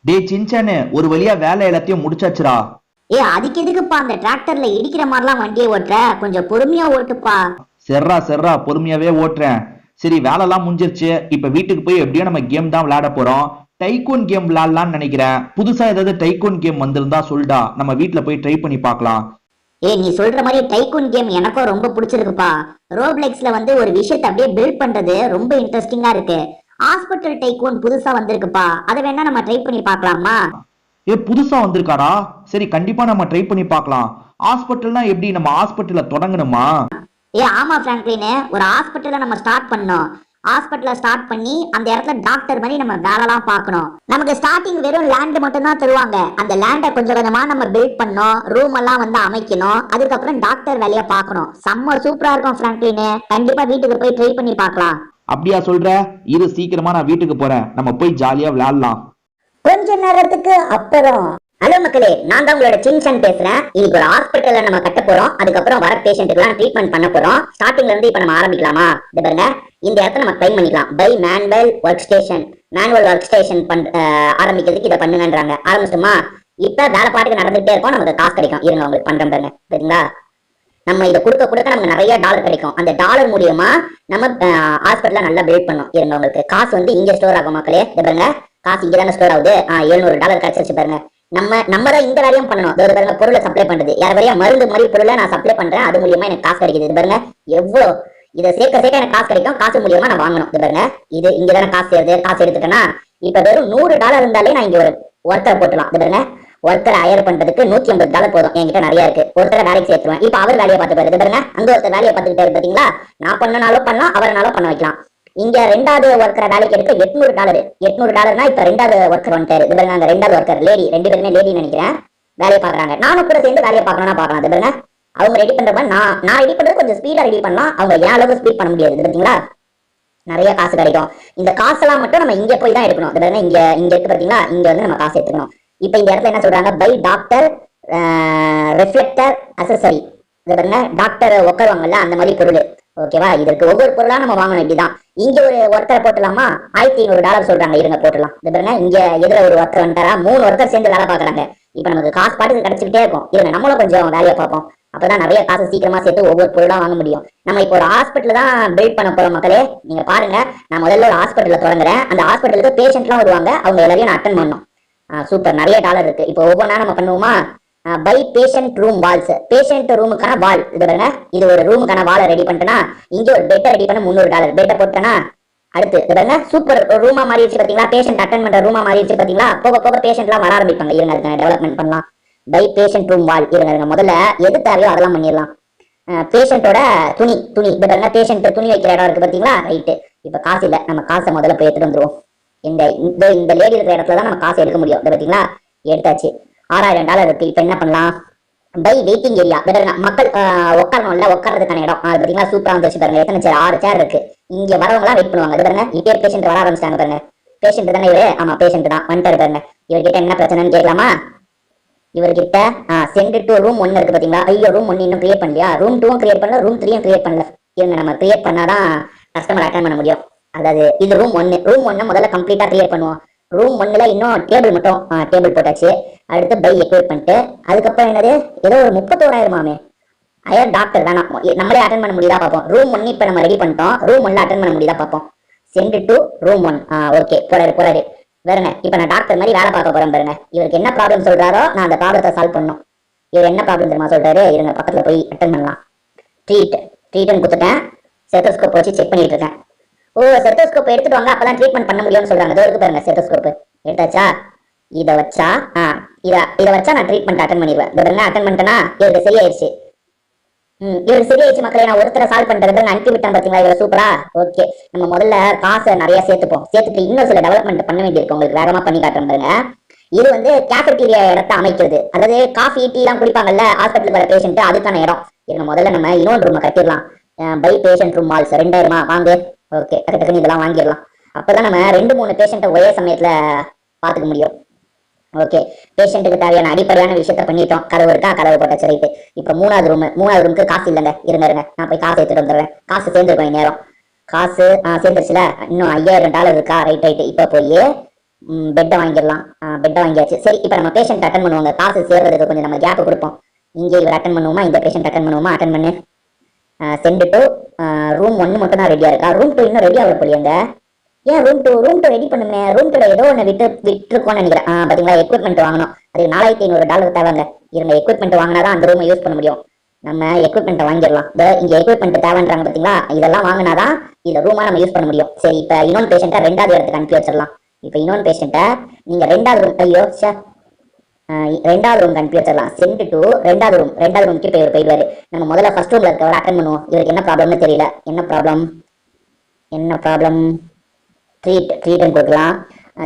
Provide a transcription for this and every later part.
டே சின்சானு ஒரு வழியா வேலை எல்லாத்தையும் முடிச்சாச்சுடா. அதுக்கு எதுக்குப்பா அந்த டிராக்டர்ல இடிக்கிற மாதிரிலாம் வண்டியை ஓட்டுற? கொஞ்சம் பொறுமையா ஓட்டுப்பா. செர்ரா செர்ரா பொறுமையாவே ஓட்டுறேன். சரி வேலைலாம் முடிஞ்சிருச்சு. இப்ப வீட்டுக்கு போய் எப்படியும் நம்ம கேம் தான் விளையாட போறோம். டைகூன் கேம் விளையாடலாம்னு நினைக்கிறேன். புதுசா ஏதாவது டைகூன் கேம் வந்திருந்தா சொல்டா, நம்ம வீட்டுல போய் ட்ரை பண்ணி பார்க்கலாம். நீ சொல்ற மாதிரி டைகூன் கேம் எனக்கும் ரொம்ப பிடிச்சிருக்குப்பா. ரோப்ளெக்ஸ்ல வந்து ஒரு விஷயத்தை அப்படியே பில்ட் பண்றது ரொம்ப இன்ட்ரெஸ்டிங்கா இருக்கு. ஹாஸ்பிட்டல் டைகூன் புதுசா வந்திருக்குப்பா, அதை வேணா நம்ம ட்ரை பண்ணி பார்க்கலாமா? புதுசா வந்திருக்காடா. சரி கண்டிப்பா நம்ம ட்ரை பண்ணி பார்க்கலாம். ஹாஸ்பிட்டல்னா எப்படி, நம்ம ஹாஸ்பிட்டல்ல தொடங்கணுமா? ஆமா பிராங்க்லின், ஒரு ஹாஸ்பிட்டலை நம்ம ஸ்டார்ட் பண்ணோம். ஹாஸ்பிட்டலை ஸ்டார்ட் பண்ணி அந்த இடத்துல டாக்டர் மாதிரி நம்ம வேலைலாம் பார்க்கணும். நமக்கு ஸ்டார்டிங் வெறும் லேண்ட் மட்டும் தான் தருவாங்க. அந்த லேண்டை கொஞ்சம் கொஞ்சமா நம்ம பில்ட் பண்ணோம், ரூம் எல்லாம் வந்து அமைக்கணும். அதுக்கப்புறம் டாக்டர் வேலையை பார்க்கணும். செம்ம சூப்பரா இருக்கும் பிராங்க்லின். கண்டிப்பா வீட்டுக்கு போய் ட்ரை பண்ணி பார்க்கலாம். அப்படியா சொல்ற? இரு சீக்கிரமா நான் வீட்டுக்கு போறேன், நம்ம போய் ஜாலியா விளையாடலாம். கொஞ்ச நேரத்துக்கு அப்புறம். ஹலோ மக்களே, நான் தான் உங்களோட சின்சன் பேசுறேன். இன்னைக்கு ஒரு ஹாஸ்பிட்டல்ல நம்ம கட்ட போறோம். அதுக்கப்புறம் வர பேஷண்ட்டுக்கு ட்ரீட்மெண்ட் பண்ண போறோம். ஸ்டார்டிங்ல இருந்து இப்ப நம்ம ஆரம்பிக்கலாமா? இது பாருங்க, இந்த இடத்துல நம்ம ட்ரை பண்ணிக்கலாம். By manual work station. Manual work station ஆரம்பிக்கிறதுக்கு இதை பண்ணுங்கன்றாங்க. ஆரம்பிச்சுமா? இப்ப வேலை பாட்டுக்கு நடந்துகிட்டே இருக்கும், நமக்கு காசு கிடைக்கும். இருங்க உங்களுக்கு பண்றேன் பாருங்க. சரிங்களா? நம்ம இதை கொடுக்க கொடுக்க நமக்கு நிறைய டாலர் கிடைக்கும். அந்த டாலர் மூலியமா நம்ம ஹாஸ்பிட்டல நல்லா பில்ட் பண்ணோம். இருங்க உங்களுக்கு காசு வந்து இங்க ஸ்டோர் ஆகும் மக்களே. இது பாருங்க, காசு இங்க தானே ஸ்டோர் ஆகுது. $700 கிடைச்சிருச்சு பாருங்க. நம்ம தான் இந்த வேலையும் பண்ணணும். இது பாருங்க, பொருளை சப்ளை பண்றது. யார் வரையா மருந்து மாதிரி பொருளை நான் சப்ளை பண்றேன், அது மூலியமா எனக்கு காசு கிடைக்குது. இது பாருங்க எவ்வளவு இதை சேர்க்க சேர்க்க எனக்கு காசு கிடைக்கும். காசு மூலியமா நான் வாங்கணும். இது பாருங்க, இது இங்க தானே காசு சேருது. காசு எடுத்துட்டேன்னா இப்ப வெறும் $100 இருந்தாலே நான் இங்க ஒரு ஒர்க்கர் போட்டுலாம். இது பாருங்க, ஒருத்தர் ஹயர் பண்றதுக்கு $150 போதும். என்கிட்ட நிறைய இருக்கு. ஒருத்தர் வேலைக்கு சேர்த்துருவேன். இப்ப அவர் வேலையை பார்த்து பாருங்க. பாருங்க, அங்க ஒருத்தர் வேலையை பார்த்துக்கிட்டே பாத்தீங்களா? நான் பண்ணனாலும் பண்ணலாம், அவர்னாலும் பண்ண வைக்கலாம். இங்க ரெண்டாவது ஒர்க்கர் வேலைக்கு எடுக்க $800. இப்ப ரெண்டாவது ஒர்க்கர் வந்துட்டாரு. இது பாருங்க, அங்க ரெண்டாவது ஒர்க்கர் லேடி, 2 பேருமே லேடி நினைக்கிறேன், வேலையை பாக்குறாங்க. நானும் கூட சேர்ந்து வேலையை பார்க்கணும்னா பார்க்கலாம். இது பாருங்க, அவங்க ரெடி பண்றப்ப நான் ரெடி பண்றது கொஞ்சம் ஸ்பீடா ரெடி பண்ணலாம். அவங்க ஏன் அளவு ஸ்பீட் பண்ண முடியாது. இது பாத்தீங்களா, நிறைய காசு கிடைக்கும். இந்த காசெல்லாம் மட்டும் நம்ம இங்க போய் தான் எடுக்கணும். இது பாருங்க, இங்க இருக்கு பாத்தீங்களா, இங்க வந்து நம்ம காசு எடுத்துக்கணும். இப்ப இந்த இடத்துல என்ன சொல்றாங்க? By doctor reflector accessory. இது பாருங்க, டாக்டர் உட்காருவாங்கல்ல அந்த மாதிரி பொருள். ஓகேவா? இதற்கு ஒவ்வொரு பொருளா நம்ம வாங்கணும். இப்படிதான். இங்க ஒரு ஒர்க்கரை போட்டலாமா? $1500 சொல்றாங்க. இருங்க போட்டலாம். இது பாருங்க, இங்க எதிர ஒரு ஒர்க்கர் வந்துட்டாரா? 3 ஒர்க்கர் சேர்ந்து வேலை பாக்குறாங்க. இப்ப நமக்கு காசு பாட்டுக்கு கிடைச்சிக்கிட்டே இருக்கும். இருங்க நம்மளும் கொஞ்சம் வேலையை பார்ப்போம். அப்பதான் நிறைய காசு சீக்கிரமா சேர்த்து ஒவ்வொரு பொருளா வாங்க முடியும். நம்ம இப்போ ஒரு ஹாஸ்பிட்டல் தான் பில்ட் பண்ண போறோம் மக்களே. நீங்க பாருங்க, நான் முதல்ல ஒரு ஹாஸ்பிட்டல்ல தொடங்குறேன். அந்த ஹாஸ்பிட்டலுக்கு பேஷண்ட் எல்லாம் வருவாங்க. அவங்க எல்லாரையும் நான் அட்டன் பண்ணணும். சூப்பர், நிறைய டாலர் இருக்கு. இப்போ ஒவ்வொன்றா நம்ம பண்ணுவோமா? By patient room walls. Patient ரூமுக்கான வால். இது பாருங்க, இது ஒரு ரூமுக்கான வாலை ரெடி பண்ணிட்டேன்னா இங்க ஒரு பெட்டை ரெடி பண்ண $300. பெட்டை போட்டேன்னா அடுத்து இது பாருங்க, சூப்பர் ரூமா மாறிடுச்சு பாத்தீங்களா? பேஷண்ட் அட்டன் பண்ற ரூமா மாறிடுச்சு பாத்தீங்களா? போக போக பேஷண்ட் எல்லாம் வர ஆரம்பிப்பாங்க. இருங்க, அதுக்கான டெவலப்மெண்ட் பண்ணலாம். பை பேஷண்ட் ரூம் வால். இருங்க முதல்ல எது தேவையோ அதெல்லாம் பண்ணிடலாம். பேஷண்டோட துணி. இது பாருங்க, பேஷண்ட் துணி வைக்கிற இடம் இருக்கு பாத்தீங்களா? ரைட்டு. இப்ப காசு இல்ல, நம்ம காசை முதல்ல போய் எடுத்துட்டு வந்துருவோம். இந்த லேடி இருக்கிற இடத்துல தான் நம்ம காசு எடுக்க முடியும். பாத்தீங்களா, எடுத்தாச்சு. $6000 இருக்கு. இப்ப என்ன பண்ணலாம்? By waiting area. மக்கள் உட்காரணும்ல, உட்காரதுக்கான இடம். அது பாத்தீங்களா, சூப்பரா வந்துச்சு பாருங்க. எத்தனை சேர்? 6 சேர் இருக்கு. இங்க வரவங்க எல்லாம் வெயிட் பண்ணுவாங்க. இது பாருங்க, இப்பே பேஷண்ட் வர ஆரம்பிச்சிட்டாங்க பாருங்க. பேஷண்ட் தானே இவரு? ஆமா பேஷண்ட் தான் வந்துட்டாரு பாருங்க. இவர்கிட்ட என்ன பிரச்சனைன்னு கேட்கலாமா? இவர்கிட்ட சென்ட் டு ரூம் 1 இருக்கு பாத்தீங்களா? ஐயோ, ரூம் 1 இன்னும் கிரியேட் பண்ணலையா? ரூம் 2 கிரியேட் பண்ணல, ரூம் 3 கிரியேட் பண்ணல. இவங்க நம்ம கிரியேட் பண்ணாதான் கஸ்டமர் அட்டன் பண்ண முடியும். அதாவது இது ரூம் 1 முதல்ல கம்ப்ளீட்டா கிரியேட் பண்ணுவோம். ரூம் 1ல இன்னும் டேபிள் மட்டும் டேபிள் போட்டாச்சு. அடுத்து பை எக்யூப்மெண்ட். அதுக்கப்புறம் என்னது, ஏதோ ஒரு 31,000 ஹையர் டாக்டர் வேணாம், நம்மளே அட்டன் பண்ண முடியுதா பார்ப்போம். ரூம் 1 இப்ப நம்ம ரெடி பண்ணிட்டோம். ரூம் 1ல அட்டன் பண்ண முடியுதா பார்ப்போம். Sent to room 1. ஓகே, போறாரு. வேறுங்க, இப்ப நான் டாக்டர் மாதிரி வேலை பார்க்க போறேன் பாருங்க. இவருக்கு என்ன ப்ராப்ளம் சொல்றாரோ நான் அந்த ப்ராப்ளத்தை சால்வ் பண்ணணும். இவர் என்ன ப்ராப்ளம் தெரியுமா சொல்றாரு? இருங்க பக்கத்துல போய் அட்டன் பண்ணலாம். ட்ரீட்மெண்ட் கொடுத்துட்டேன். ஸ்டெத்தோஸ்கோப் வச்சு செக் பண்ணிட்டு இருக்கேன். ஸ்டெத்தோஸ்கோப் எடுத்துட்டு வாங்க, அப்பதான் ட்ரீட்மெண்ட் பண்ண முடியும்னு சொல்றாங்க. இதோ இருக்கு பாருங்க ஸ்டெத்தோஸ்கோப். எடுத்தாச்சா? இதை வச்சா நான் ட்ரீட்மெண்ட் அட்டன் பண்ணிடுவேன். இந்த பாருங்க, அட்டன் பண்ணிட்டேன்னா இவருக்கு சரியாயிருச்சு. இவருக்கு சரியாயிருச்சு மக்களே. நான் ஒருத்தரை சால்வ் பண்றது அனுப்பி விட்டேன் பாத்தீங்களா? இவரை சூப்பரா. ஓகே, நம்ம முதல்ல காசை நிறைய சேர்த்துட்டு இன்னும் சில டெவலப்மெண்ட் பண்ண வேண்டியிருக்கு. உங்களுக்கு வேகமா பண்ணி காட்டுறேன் பாருங்க. இது வந்து கேஃபெட்டீரியா இடத்தை அமைக்கிறது. அதாவது காஃபி டீ எல்லாம் குடிப்பாங்கல்ல ஹாஸ்பிட்டலுக்கு வர பேஷண்ட், அதுக்கான இடம். இருங்க முதல்ல நம்ம இன்னொரு ரூமை கட்டிடலாம். பை பேஷண்ட் ரூம் வால்ஸ் 2000 வாங்க. ஓகே, டக்குன்னு இதெல்லாம் வாங்கிடலாம். அப்பதான் நம்ம 2-3 பேஷண்ட்டை ஒரே சமயத்துல பாத்துக்க முடியும். ஓகே, பேஷண்ட்டுக்கு தேவையான அடிப்படையான விஷயத்த பண்ணிட்டோம். கதவு இருக்கா? கதவு போட்டாச்சு. ரைட்டு. இப்ப மூணாவது ரூமுக்கு காசு இல்லைங்க. இருங்க, நான் போய் காசு எடுத்துட்டு வந்துடுறேன். காசு சேர்ந்துருக்கோம் நேரம். காசு சேர்ந்துருச்சுல. இன்னும் $5000 இருக்கா? ரைட். இப்ப போய் பெட்டை வாங்கிடலாம். பெட்டை வாங்கியாச்சு. சரி, இப்போ நம்ம பேஷண்ட் அட்டன் பண்ணுவாங்க, காசு சேர்றதுக்கு கொஞ்சம் நம்ம கேப் கொடுப்போம். இங்கே இவர் அட்டன் பண்ணுவோமா, இந்த பேஷண்ட் அட்டன் பண்ணுவோமா? அட்டன் பண்ணு. சென்ட் டு ரூம் 1 மட்டும் தான் ரெடியா இருக்கா. ரூம் 2 இன்னும் ரெடி ஆக போலியங்க. ஏன் ரூம் 2 ரெடி பண்ணுமே. ரூம் 2 ஏதோ ஒன்று விட்டுருக்கோன்னு நினைக்கிறேன். பாத்தீங்களா, எக்யூப்மெண்ட் வாங்கணும். அது $4500 தேவைங்க. இருங்க, எக்யூப்மெண்ட் வாங்கினாதான் அந்த ரூமை யூஸ் பண்ண முடியும். நம்ம எக்யூப்மெண்ட் வாங்கிடலாம். இங்க எக்யூப்மெண்ட் தேவைன்றாங்க பாத்தீங்களா, இதெல்லாம் வாங்கினாதான் இந்த ரூமா நம்ம யூஸ் பண்ண முடியும். சரி, இப்போ இன்னொன்று பேஷண்ட்டை 2வது இடத்துக்கு அனுப்பி வச்சிடலாம். இப்போ இன்னொன்று பேஷண்ட்டை நீங்க 2வது ரூம், ஐயோ சார், 2வது ரூம் அனுப்பி வச்சிடலாம். சென்ட் டு 2வது ரூமுக்கு இப்போ இவர் போயிடுவாரு. நம்ம முதல்ல ஃபர்ஸ்ட் ரூம்ல இருக்கவர் அட்டன் பண்ணுவோம். இவருக்கு என்ன ப்ராப்ளம்னு தெரியல. என்ன ப்ராப்ளம்? ட்ரீட்மெண்ட் கொடுக்கலாம்.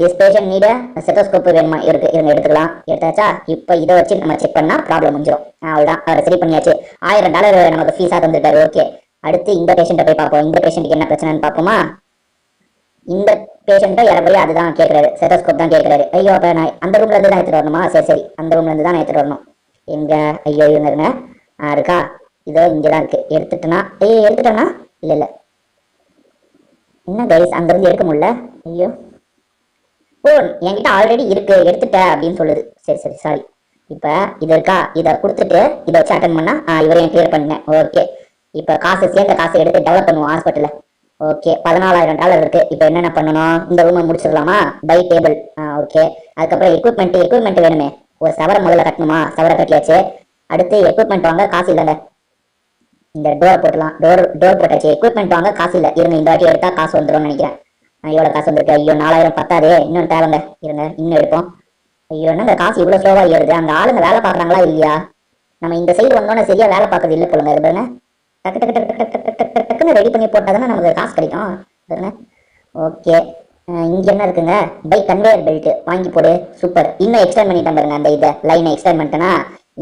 திஸ் பேஷண்ட் நீட ஸ்டெத்தோஸ்கோப் வேணுமா? இருக்கு, இவங்க எடுத்துக்கலாம். எடுத்தாச்சா? இப்போ இதை வச்சு நம்ம செக் பண்ணா ப்ராப்ளம் முடிஞ்சிடும். அவ்வளோதான், அவரை சரி பண்ணியாச்சு. $1000 நமக்கு ஃபீஸா தந்துட்டாரு. ஓகே, அடுத்து இந்த பேஷண்ட்டை போய் பார்ப்போம். இந்த பேஷண்ட்டுக்கு என்ன பிரச்சனைன்னு பார்ப்போமா? இந்த பேஷண்ட்டை யாரையும் அதுதான் கேட்குறாரு, ஸ்டெத்தோஸ்கோப் தான் கேட்குறாரு. ஐயோ, அப்போ நான் அந்த ரூம்ல இருந்து தான் எடுத்துட்டு வரணுமா? சரி, அந்த ரூம்ல இருந்து தான் நான் எடுத்துட்டு வரணும். எங்க? ஐயோ, இவங்க இருக்கா? இதோ இங்கே தான் இருக்கு. எடுத்துட்டேன்னா இல்லை, என்ன கைஸ், அங்கிருந்து எடுக்க முடியல. ஐயோ, ஓ, என்கிட்ட ஆல்ரெடி இருக்கு, எடுத்துட்ட அப்படின்னு சொல்லுது. சரி, சாரி. இப்போ இது இருக்கா, இதை கொடுத்துட்டு இதை வச்சு அட்டன் பண்ணா இவரையும் கிளியர் பண்ணேன். ஓகே, இப்போ சேர்ந்த காசு எடுத்து டெவலப் பண்ணுவோம் ஹாஸ்பிட்டலில். ஓகே, $14,000 இருக்கு. இப்போ என்னென்ன பண்ணணும்? இந்த ரூமை முடிச்சிடலாமா? By table. ஓகே, அதுக்கப்புறம் எக்யூப்மெண்ட் வேணுமே. ஒரு சவரை முதல்ல கட்டணுமா? சவரை கட்டியாச்சு. அடுத்து எக்யூப்மெண்ட் வாங்க காசு இல்லைங்க. இந்த டோர் போட்டலாம். டோர் போட்டாச்சு. எக்யூப்மெண்ட் வாங்க காசு இல்லை. இருங்க, இந்த வாட்டி எடுத்தா காசு வந்துடும் நினைக்கிறேன். எவ்வளோ காசு வந்திருக்கு? ஐயோ, 4000 பத்தாதே, இன்னும் தேவைங்க. இருங்க, இன்னும் எடுப்போம். ஐயோ, என்னங்க காசு இவ்வளோ ஸ்லோவா ஏறுது? அந்த ஆளுங்க வேலை பார்க்குறாங்களா இல்லையா? நம்ம இந்த சைடு வந்தோன்னே சரியா வேலை பார்க்கறது இல்லை போலுங்க. இருங்க, டக்குன்னு ரெடி பண்ணி போட்டால் தானே நமக்கு காசு கிடைக்கும். இருங்க, ஓகே. இங்க என்ன இருக்குங்க? பை கன்வேயர் பெல்ட் வாங்கி போடு. சூப்பர். இன்னும் எக்ஸ்டெண்ட் பண்ணிட்டேன் பாருங்க. அந்த இதை லைனை எக்ஸ்டெண்ட் பண்ணிட்டேன்னா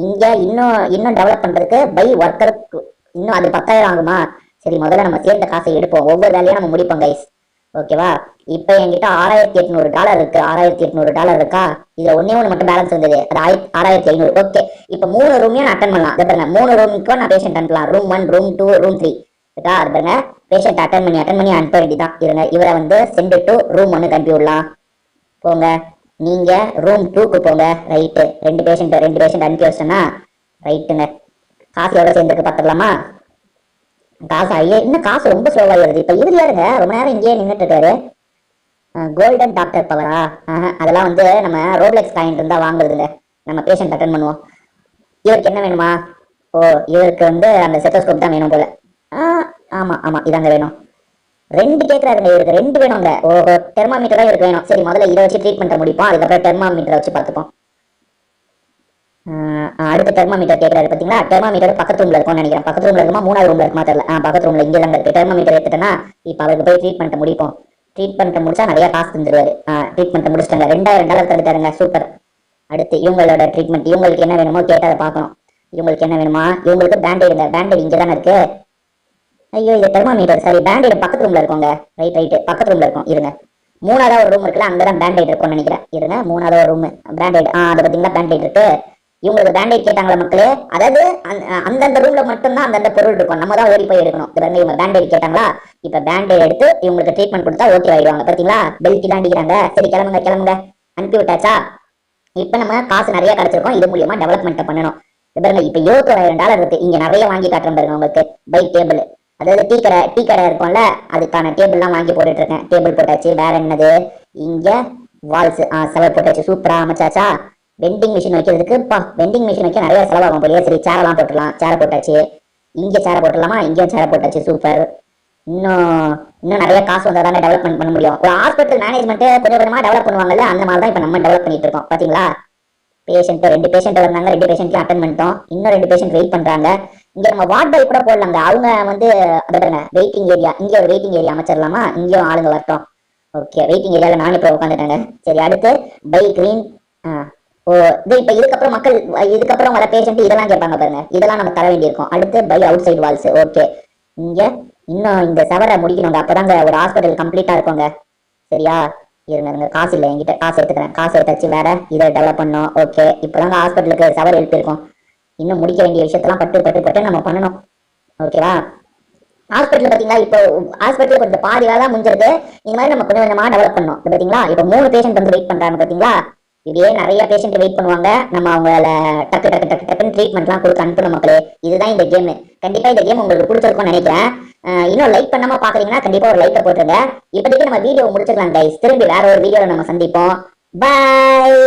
இங்க இன்னும் டெவலப் பண்றதுக்கு பை ஒர்க்கருக்கு இன்னும் அது 10,000 ஆகுமா? சரி, முதல்ல நம்ம சேர்ந்த காசை எடுப்போம். ஒவ்வொரு வேலையும் நம்ம முடிப்போம் கைஸ். ஓகேவா? இப்போ என்கிட்ட $6,800 இருக்கு. $6,800 இருக்கா? இதுல ஒண்ணு மட்டும் பேலன்ஸ் வந்தது. அது 6,500. ஓகே, இப்போ 3 ரூமையும் அட்டன் பண்ணலாம். அதை பாருங்க, 3 ரூமுக்கும் நான் பேஷண்ட் அனுப்பலாம். ரூம் 1, ரூம் 2, ரூம் 3 இருக்கா? அது பாருங்க, பேஷண்ட் அட்டன் பண்ணி அனுப்ப வேண்டியதான். இருங்க, இவரை சென்ட் டு ரூம் 1 அனுப்பி விடலாம். போங்க, நீங்க ரூம் 2க்கு போங்க. ரைட்டு, 2 பேஷண்ட் அனுப்பி வச்சோன்னா ரைட்டுங்க. காசு எவ்வளவு சேர்ந்துருக்கு பார்த்துடலாமா? காசு இன்னும் காசு ரொம்ப ஸ்லோவா வருது. இப்ப இவர் யாருங்க ரொம்ப நேரம் இங்கேயே நின்றுட்டு இருக்காரு? கோல்டன் டாக்டர் பவரா? அதெல்லாம் நம்ம ரோப்ளெக்ஸ் காயின் இருந்தா வாங்குறதுங்க. நம்ம பேஷண்ட் அட்டன் பண்ணுவோம். இவருக்கு என்ன வேணுமா? ஓ, இவருக்கு அந்த ஸ்டெத்தோஸ்கோப் தான் வேணும் போல. ஆமா, இதாங்க வேணும். 2 கேட்கறாருங்க. இவருக்கு 2 வேணுங்க. ஓஹோ, தெர்மாமீட்டர் தான் இவருக்கு வேணும். சரி, முதல்ல இதை வச்சு ட்ரீட்மெண்ட் முடிப்போம். அதுக்கப்புறம் தெர்மாமீட்டரை வச்சு பார்த்துப்போம். அடுத்த தெர்மாமீட்டர் கேட்கறாரு பாத்தீங்களா? தெர்மாமீட்டர் பக்கத்து ரூம்ல இருக்கும்னு நினைக்கிறேன். பக்கத்து ரூம்ல இருக்குமா 3வது ரூம்ல இருக்குமா தெரியல. பக்கத்து ரூம்ல இங்கே தான் இருக்கு. தெர்மாமீட்டர் எடுத்துட்டேன்னா இப்போ அவருக்கு போய் ட்ரீட்மெண்ட் முடிப்போம். ட்ரீட்மெண்ட் முடிச்சா நிறைய காசு தந்துருவாரு. ட்ரீட்மெண்ட் முடிச்சிட்டாங்க. $2,000 தந்துட்டாருங்க. சூப்பர். அடுத்து இவங்களோட ட்ரீட்மெண்ட். இவங்களுக்கு என்ன வேணுமோ கேட்டு அதை பார்க்கணும். இவங்களுக்கு என்ன வேணுமா? இவங்களுக்கு பேண்டேடுங்க. பேண்டேட் இங்கே தானே இருக்கு. ஐயோ, இது தெர்மாமீட்டர். சரி, பேண்டேட் பக்கத்து ரூம்ல இருக்கோங்க. ரைட், பக்கத்து ரூம்ல இருக்கும். இருங்க, 3வது ஒரு ரூம் இருக்குல்ல, அங்கதான் பேண்டேட் இருக்கும்னு நினைக்கிறேன். இருங்க, 3வது ஒரு ரூம் பேண்டேட். அதை பார்த்தீங்களா, பேண்டேட் இருக்கு. இவங்களுக்கு பேண்டேட் கேட்டாங்களா மக்களே? அதாவது அந்தந்த ரூம்ல மட்டும்தான் அந்தந்த பொருள் இருக்கும். நம்ம தான் ஓடி போய் எடுக்கணும். இவங்க பேண்டேட் கேட்டாங்களா? இப்ப பேண்டேட் எடுத்து இவங்களுக்கு ட்ரீட்மெண்ட் கொடுத்தா ஓகே ஆயிடுவாங்க. பாத்தீங்களா, பெல்ட் தான் அடிக்கிறாங்க. சரி, கிளம்புங்க. அனுப்பி விட்டாச்சா? இப்ப நம்ம காசு நிறைய கிடைச்சிருக்கோம். இது மூலியமா டெவலப்மெண்ட் பண்ணணும். பாருங்க, இப்ப $7,000 இருக்கு. இங்க நிறைய வாங்கி காட்டுறேன் பாருங்க உங்களுக்கு. பை டேபிள், அதாவது டீ கடை இருக்கும்ல, அதுக்கான டேபிள் எல்லாம் வாங்கி போட்டுட்டு இருக்கேன். டேபிள் போட்டாச்சு. வேற என்னது? இங்க வால்ஸ் செலவு போட்டாச்சு. சூப்பரா அமைச்சாச்சா? வெண்டிங் மிஷின் வைக்கிறதுக்கு வெண்டிங் மிஷின் வைக்க நிறைய செலவாகும் போலியே. சரி, சேரெல்லாம் போட்டுடலாம். சேரை போட்டாச்சு. இங்க சேரை போட்டுடலாமா? இங்கேயும் சேரை போட்டாச்சு. சூப்பர். இன்னும் நிறைய காசு வந்தா தானே டெவலப்மெண்ட் பண்ண முடியும். ஒரு ஹாஸ்பிட்டல் மேனேஜ்மெண்ட் கொஞ்சம் கொஞ்சமா டெவலப் பண்ணுவாங்கல்ல, அந்த மாதிரி தான் இப்ப நம்ம டெவலப் பண்ணிட்டு இருக்கோம். பாத்தீங்களா, பேஷண்ட் 2 பேஷண்ட் வந்தாங்க. 2 பேஷண்ட்க்கு அட்டன் பண்ணிட்டோம். இன்னும் 2 பேஷண்ட் வெயிட் பண்றாங்க. இங்க நம்ம வார்ட் பாய் கூட போடலாங்க. அவங்க வெயிட்டிங் ஏரியா, இங்க ஒரு வெயிட்டிங் ஏரியா அமைச்சிடலாமா? இங்கேயும் ஆளுங்க வரட்டும். ஓகே, வெயிட்டிங் ஏரியால நான் இப்ப உட்காந்துட்டாங்க. சரி, அடுத்து பை கிரீன். ஓ, இப்ப இதுக்கப்புறம் வர பேஷண்ட் இதெல்லாம் கேட்பாங்க பாருங்க. இதெல்லாம் நம்ம தர வேண்டியிருக்கும். அடுத்து by outside walls. Okay, இங்க இன்னும் இந்த சவரை முடிக்கணுங்க. அப்பதாங்க ஒரு ஹாஸ்பிட்டல் கம்ப்ளீட்டா இருக்குங்க. சரியா? இருங்க, காசு இல்லை என்கிட்ட. காசு எடுத்துக்கிறேன். காசு எடுத்தாச்சு. வேற இதை டெவலப் பண்ணோம். ஓகே, இப்பதாங்க ஹாஸ்பிட்டலுக்கு சவர் எழுப்பியிருக்கோம். இன்னும் முடிக்க வேண்டிய விஷயத்தெல்லாம் பட்டு நம்ம பண்ணணும். ஓகேவா? ஹாஸ்பிட்டல் பாத்தீங்களா, இப்போ ஹாஸ்பிட்டல் கொஞ்சம் பாதி வேலை தான் முடிஞ்சிருக்கு. இந்த மாதிரி நம்ம கொஞ்சம் கொஞ்சமா டெவலப் பண்ணோம். இப்போ பாத்தீங்களா, இப்போ 3 பேஷண்ட் வந்து வெயிட் பண்றாங்க பாத்தீங்களா. இப்படியே நிறைய பேஷண்ட் வெயிட் பண்ணுவாங்க. நம்ம அவங்கள டக்கு டக்கு டக்கு டக்குன்னு ட்ரீட்மெண்ட்லாம் கொடுத்து அனுப்பணும் மக்களே. இதுதான் இந்த கேம். கண்டிப்பா இந்த கேம் உங்களுக்கு பிடிச்சிருக்கும்னு நினைக்கிறேன். இன்னும் லைக் பண்ணாம பாக்குறீங்கன்னா கண்டிப்பா ஒரு லைக்கை போட்டுருங்க. இப்போதைக்கு நம்ம வீடியோ முடிச்சிடலாம் கைஸ். திரும்பி வேற ஒரு வீடியோல நம்ம சந்திப்போம். பாய்.